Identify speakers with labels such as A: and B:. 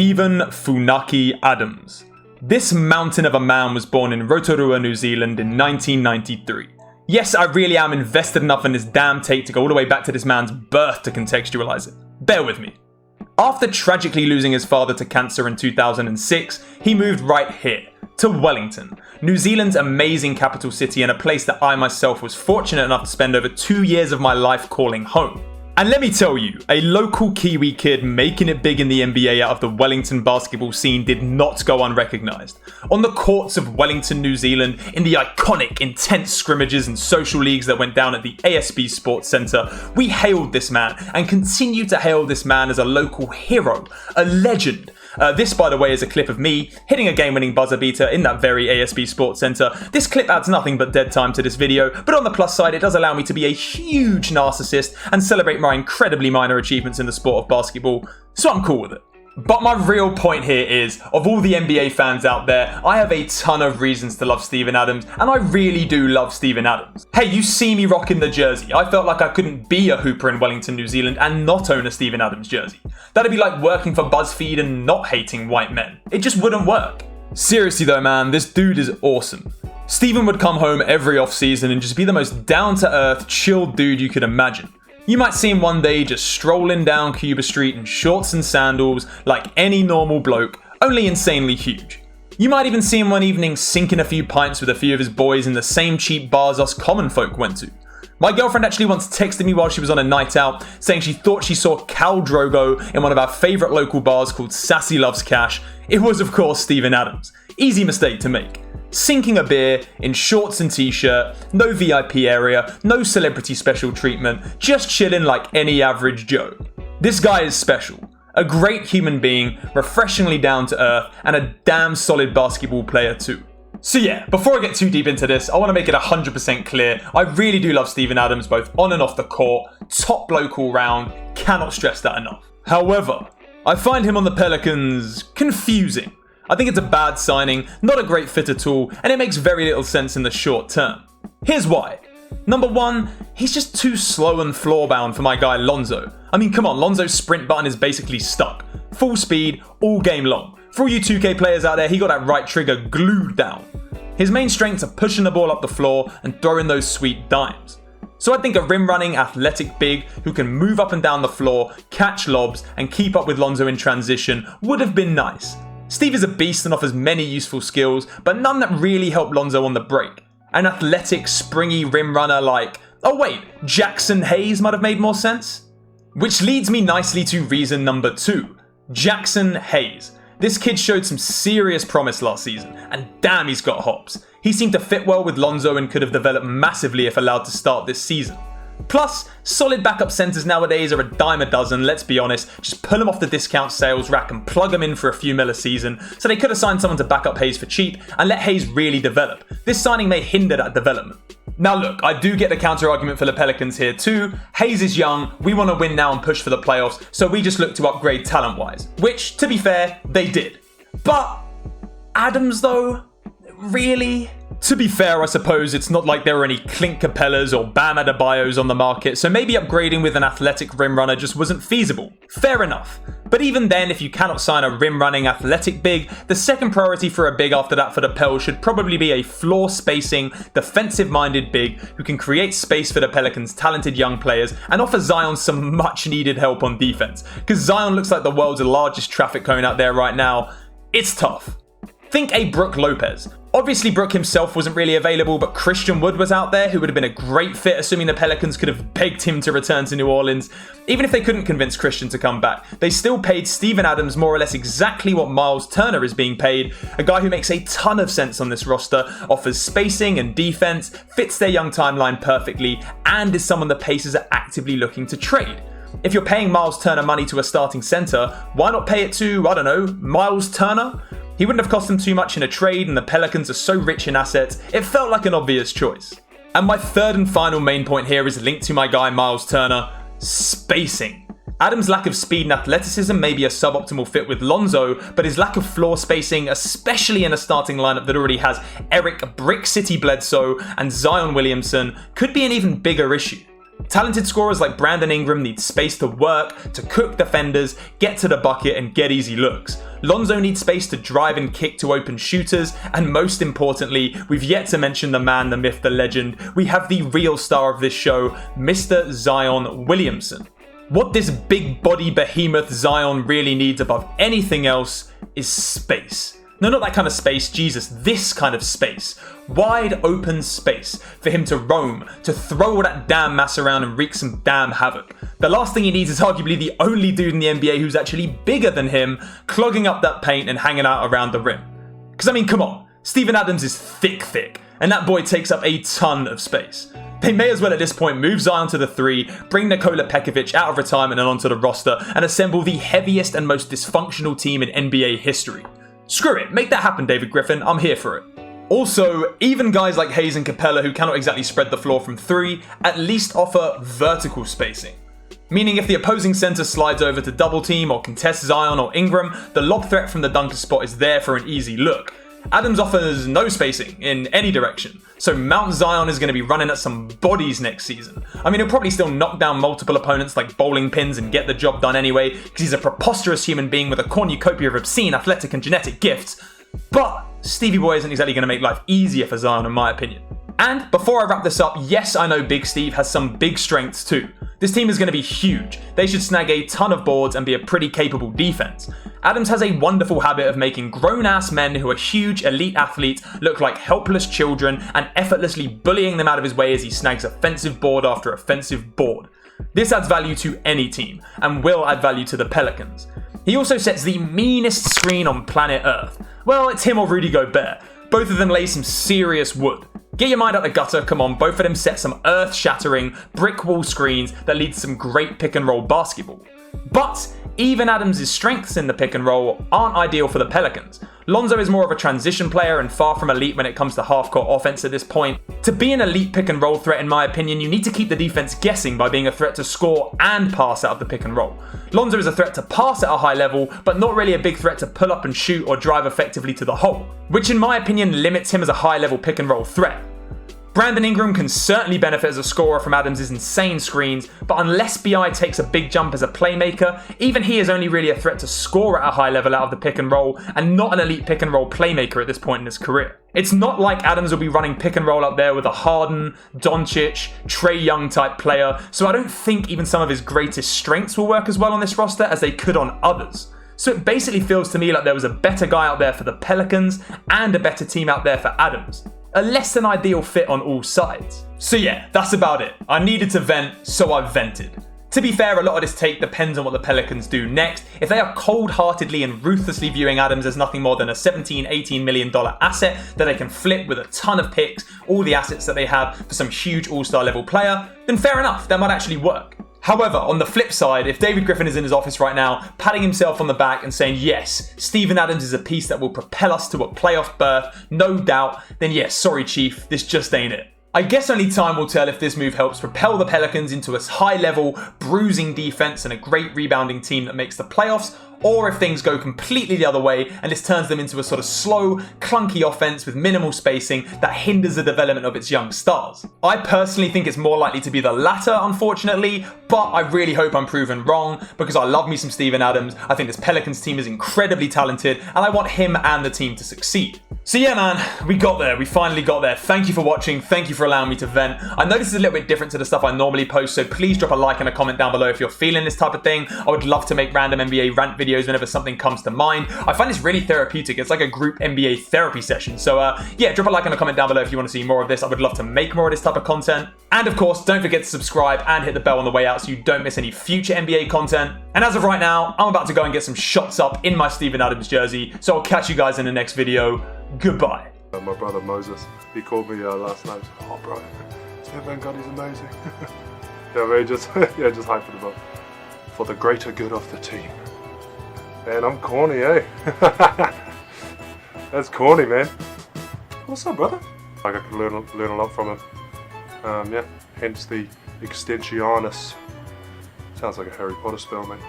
A: Stephen Funaki Adams. This mountain of a man was born in Rotorua, New Zealand in 1993. Yes, I really am invested enough in this damn tape to go all the way back to this man's birth to contextualize it. Bear with me. After tragically losing his father to cancer in 2006, he moved right here, to Wellington, New Zealand's amazing capital city and a place that I myself was fortunate enough to spend over 2 years of my life calling home. And let me tell you, a local Kiwi kid making it big in the NBA out of the Wellington basketball scene did not go unrecognised. On the courts of Wellington, New Zealand, in the iconic, intense scrimmages and social leagues that went down at the ASB Sports Centre, we hailed this man and continue to hail this man as a local hero, a legend. This, by the way, is a clip of me hitting a game-winning buzzer beater in that very ASB Sports Centre. This clip adds nothing but dead time to this video, but on the plus side, it does allow me to be a huge narcissist and celebrate my incredibly minor achievements in the sport of basketball, so I'm cool with it. But my real point here is, of all the NBA fans out there, I have a ton of reasons to love Steven Adams, and I really do love Steven Adams. Hey, you see me rocking the jersey. I felt like I couldn't be a hooper in Wellington, New Zealand and not own a Steven Adams jersey. That'd be like working for BuzzFeed and not hating white men. It just wouldn't work. Seriously though, man, this dude is awesome. Steven would come home every off-season and just be the most down-to-earth, chilled dude you could imagine. You might see him one day just strolling down Cuba Street in shorts and sandals like any normal bloke, only insanely huge. You might even see him one evening sinking a few pints with a few of his boys in the same cheap bars us common folk went to. My girlfriend actually once texted me while she was on a night out saying she thought she saw Khal Drogo in one of our favourite local bars called Sassy Loves Cash. It was of course Steven Adams. Easy mistake to make. Sinking a beer in shorts and t-shirt, no VIP area, no celebrity special treatment, just chilling like any average Joe. This guy is special. A great human being, refreshingly down to earth, and a damn solid basketball player too. So yeah, before I get too deep into this, I want to make it 100% clear, I really do love Steven Adams both on and off the court, top bloke all round, cannot stress that enough. However, I find him on the Pelicans confusing. I think it's a bad signing, not a great fit at all, and it makes very little sense in the short term. Here's why. Number one, he's just too slow and floor-bound for my guy Lonzo. I mean, come on, Lonzo's sprint button is basically stuck. Full speed, all game long. For all you 2K players out there, he got that right trigger glued down. His main strengths are pushing the ball up the floor and throwing those sweet dimes. So I think a rim-running, athletic big who can move up and down the floor, catch lobs, and keep up with Lonzo in transition would have been nice. Steve is a beast and offers many useful skills, but none that really help Lonzo on the break. An athletic, springy rim runner like, oh wait, Jackson Hayes might have made more sense? Which leads me nicely to reason number 2. Jackson Hayes. This kid showed some serious promise last season, and damn he's got hops. He seemed to fit well with Lonzo and could have developed massively if allowed to start this season. Plus, solid backup centers nowadays are a dime a dozen, let's be honest. Just pull them off the discount sales rack and plug them in for a few mil a season. So they could have signed someone to back up Hayes for cheap and let Hayes really develop. This signing may hinder that development. Now look, I do get the counter argument for the Pelicans here too. Hayes is young, we want to win now and push for the playoffs, so we just look to upgrade talent-wise. Which, to be fair, they did. But Adams though? Really? To be fair, I suppose it's not like there were any Clint Capellas or Bam Adebayos on the market, so maybe upgrading with an athletic rim runner just wasn't feasible. Fair enough. But even then, if you cannot sign a rim-running athletic big, the second priority for a big after that for the Pels should probably be a floor-spacing, defensive-minded big who can create space for the Pelicans' talented young players and offer Zion some much-needed help on defense. Because Zion looks like the world's largest traffic cone out there right now. It's tough. Think a Brook Lopez. Obviously, Brook himself wasn't really available, but Christian Wood was out there, who would have been a great fit, assuming the Pelicans could have begged him to return to New Orleans. Even if they couldn't convince Christian to come back, they still paid Steven Adams more or less exactly what Miles Turner is being paid, a guy who makes a ton of sense on this roster, offers spacing and defense, fits their young timeline perfectly, and is someone the Pacers are actively looking to trade. If you're paying Miles Turner money to a starting center, why not pay it to, I don't know, Miles Turner? He wouldn't have cost them too much in a trade, and the Pelicans are so rich in assets, it felt like an obvious choice. And my third and final main point here is linked to my guy Miles Turner: spacing. Adams' lack of speed and athleticism may be a suboptimal fit with Lonzo, but his lack of floor spacing, especially in a starting lineup that already has Eric Brick City Bledsoe and Zion Williamson, could be an even bigger issue. Talented scorers like Brandon Ingram need space to work, to cook defenders, get to the bucket, and get easy looks. Lonzo needs space to drive and kick to open shooters, and most importantly, we've yet to mention the man, the myth, the legend. We have the real star of this show, Mr. Zion Williamson. What this big body behemoth Zion really needs above anything else is space. No, not that kind of space, Jesus, this kind of space. Wide open space for him to roam, to throw all that damn mass around and wreak some damn havoc. The last thing he needs is arguably the only dude in the NBA who's actually bigger than him, clogging up that paint and hanging out around the rim. Because I mean, come on, Steven Adams is thick, and that boy takes up a ton of space. They may as well at this point move Zion to the 3, bring Nikola Pekovic out of retirement and onto the roster, and assemble the heaviest and most dysfunctional team in NBA history. Screw it, make that happen, David Griffin, I'm here for it. Also, even guys like Hayes and Capella, who cannot exactly spread the floor from 3, at least offer vertical spacing. Meaning if the opposing center slides over to double team or contest Zion or Ingram, the lob threat from the dunker spot is there for an easy look. Adams offers no spacing in any direction, so Mount Zion is going to be running at some bodies next season. I mean, he'll probably still knock down multiple opponents like bowling pins and get the job done anyway, because he's a preposterous human being with a cornucopia of obscene athletic and genetic gifts, but Stevie Boy isn't exactly going to make life easier for Zion in my opinion. And before I wrap this up, yes, I know Big Steve has some big strengths too. This team is going to be huge. They should snag a ton of boards and be a pretty capable defense. Adams has a wonderful habit of making grown-ass men who are huge elite athletes look like helpless children and effortlessly bullying them out of his way as he snags offensive board after offensive board. This adds value to any team and will add value to the Pelicans. He also sets the meanest screen on planet Earth. Well, it's him or Rudy Gobert. Both of them lay some serious wood. Get your mind out the gutter, come on, both of them set some earth-shattering, brick wall screens that lead to some great pick and roll basketball. But even Adams' strengths in the pick and roll aren't ideal for the Pelicans. Lonzo is more of a transition player and far from elite when it comes to half-court offense at this point. To be an elite pick and roll threat, in my opinion, you need to keep the defense guessing by being a threat to score and pass out of the pick and roll. Lonzo is a threat to pass at a high level, but not really a big threat to pull up and shoot or drive effectively to the hole, which in my opinion limits him as a high-level pick and roll threat. Brandon Ingram can certainly benefit as a scorer from Adams' insane screens, but unless BI takes a big jump as a playmaker, even he is only really a threat to score at a high level out of the pick and roll, and not an elite pick and roll playmaker at this point in his career. It's not like Adams will be running pick and roll up there with a Harden, Doncic, Trae Young type player, so I don't think even some of his greatest strengths will work as well on this roster as they could on others. So it basically feels to me like there was a better guy out there for the Pelicans and a better team out there for Adams. A less than ideal fit on all sides. So yeah, that's about it. I needed to vent, so I vented. To be fair, a lot of this take depends on what the Pelicans do next. If they are cold-heartedly and ruthlessly viewing Adams as nothing more than a $17-18 million asset that they can flip with a ton of picks, all the assets that they have for some huge all-star level player, then fair enough, that might actually work. However, on the flip side, if David Griffin is in his office right now, patting himself on the back and saying, yes, Steven Adams is a piece that will propel us to a playoff berth, no doubt, then yes, sorry Chief, this just ain't it. I guess only time will tell if this move helps propel the Pelicans into a high-level, bruising defense and a great rebounding team that makes the playoffs, or if things go completely the other way and this turns them into a sort of slow, clunky offense with minimal spacing that hinders the development of its young stars. I personally think it's more likely to be the latter, unfortunately, but I really hope I'm proven wrong because I love me some Steven Adams. I think this Pelicans team is incredibly talented and I want him and the team to succeed. So yeah man, we got there, we finally got there. Thank you for watching, thank you for allowing me to vent. I know this is a little bit different to the stuff I normally post, so please drop a like and a comment down below if you're feeling this type of thing. I would love to make random NBA rant videos whenever something comes to mind. I find this really therapeutic, it's like a group NBA therapy session. So yeah, drop a like and a comment down below if you want to see more of this. I would love to make more of this type of content. And of course, don't forget to subscribe and hit the bell on the way out so you don't miss any future NBA content. And as of right now, I'm about to go and get some shots up in my Steven Adams jersey, so I'll catch you guys in the next video. Goodbye.
B: My brother Moses, he called me last night. Oh, bro, Steven God, he's amazing. Yeah, man, just hyping him up for the greater good of the team. Man, I'm corny, eh? That's corny, man. What's up, brother? Like I could learn a lot from him. Yeah, hence the extensionis. Sounds like a Harry Potter spell, mate.